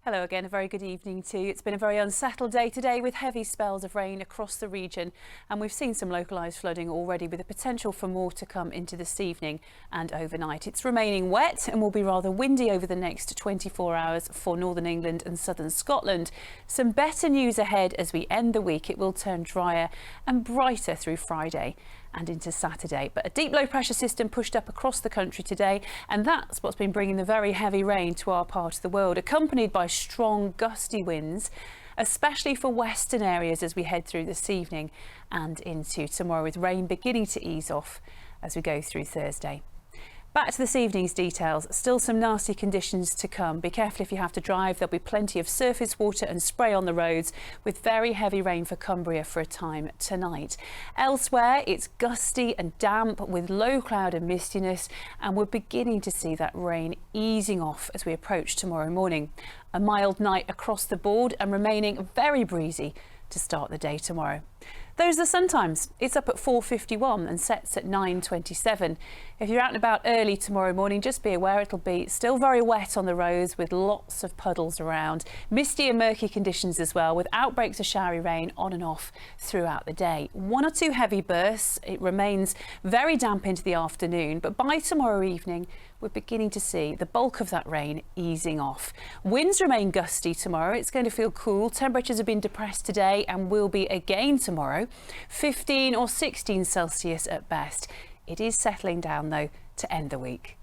Hello again, a very good evening to you. It's been a very unsettled day today with heavy spells of rain across the region, and we've seen some localised flooding already with the potential for more to come into this evening and overnight. It's remaining wet and will be rather windy over the next 24 hours for northern England and southern Scotland. Some better news ahead as we end the week. It will turn drier and brighter through Friday and into Saturday. But a deep low pressure system pushed up across the country today, and that's what's been bringing the very heavy rain to our part of the world, accompanied by strong gusty winds, especially for western areas as we head through this evening and into tomorrow, with rain beginning to ease off as we go through Thursday. Back to this evening's details. Still some nasty conditions to come. Be careful if you have to drive. There'll be plenty of surface water and spray on the roads, with very heavy rain for Cumbria for a time tonight. Elsewhere, it's gusty and damp with low cloud and mistiness, and we're beginning to see that rain easing off as we approach tomorrow morning. A mild night across the board and remaining very breezy to start the day tomorrow. Those are the sun times. It's up at 4:51 and sets at 9:27. If you're out and about early tomorrow morning, just be aware it'll be still very wet on the roads with lots of puddles around. Misty and murky conditions as well, with outbreaks of showery rain on and off throughout the day. One or two heavy bursts. It remains very damp into the afternoon, but by tomorrow evening, we're beginning to see the bulk of that rain easing off. Winds remain gusty tomorrow. It's going to feel cool. Temperatures have been depressed today and will be again tomorrow. 15 or 16 Celsius at best. It is settling down though to end the week.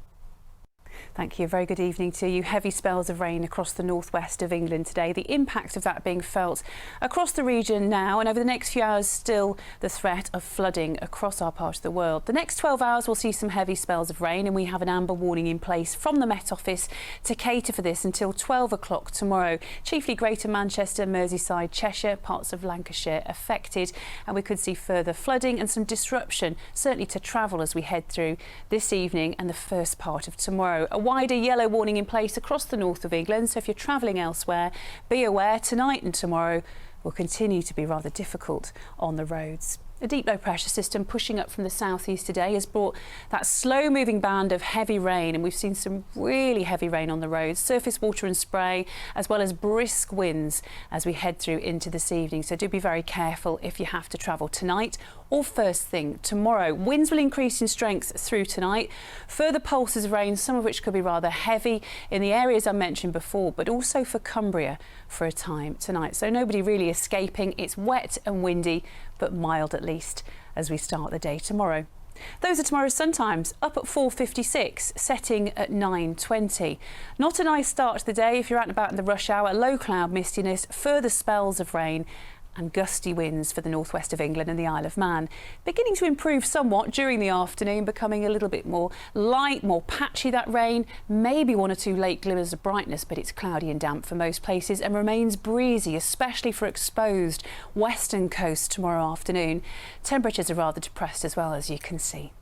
Thank you. A very good evening to you. Heavy spells of rain across the northwest of England today. The impact of that being felt across the region now, and over the next few hours still the threat of flooding across our part of the world. The next 12 hours will see some heavy spells of rain, and we have an amber warning in place from the Met Office to cater for this until 12 o'clock tomorrow. Chiefly Greater Manchester, Merseyside, Cheshire, parts of Lancashire affected, and we could see further flooding and some disruption certainly to travel as we head through this evening and the first part of tomorrow. A wider yellow warning in place across the north of England, so if you're travelling elsewhere, be aware tonight and tomorrow will continue to be rather difficult on the roads. A deep low pressure system pushing up from the southeast today has brought that slow moving band of heavy rain, and we've seen some really heavy rain on the roads, surface water and spray, as well as brisk winds as we head through into this evening. So do be very careful if you have to travel tonight or first thing tomorrow. Winds will increase in strength through tonight. Further pulses of rain, some of which could be rather heavy in the areas I mentioned before, but also for Cumbria for a time tonight. So nobody really escaping. It's wet and windy, but mild at least as we start the day tomorrow. Those are tomorrow's sun times, up at 4:56, setting at 9:20. Not a nice start to the day if you're out and about in the rush hour. Low cloud mistiness, further spells of rain and gusty winds for the northwest of England and the Isle of Man. Beginning to improve somewhat during the afternoon, becoming a little bit more light, more patchy that rain. Maybe one or two late glimmers of brightness, but it's cloudy and damp for most places and remains breezy, especially for exposed western coast tomorrow afternoon. Temperatures are rather depressed as well, as you can see.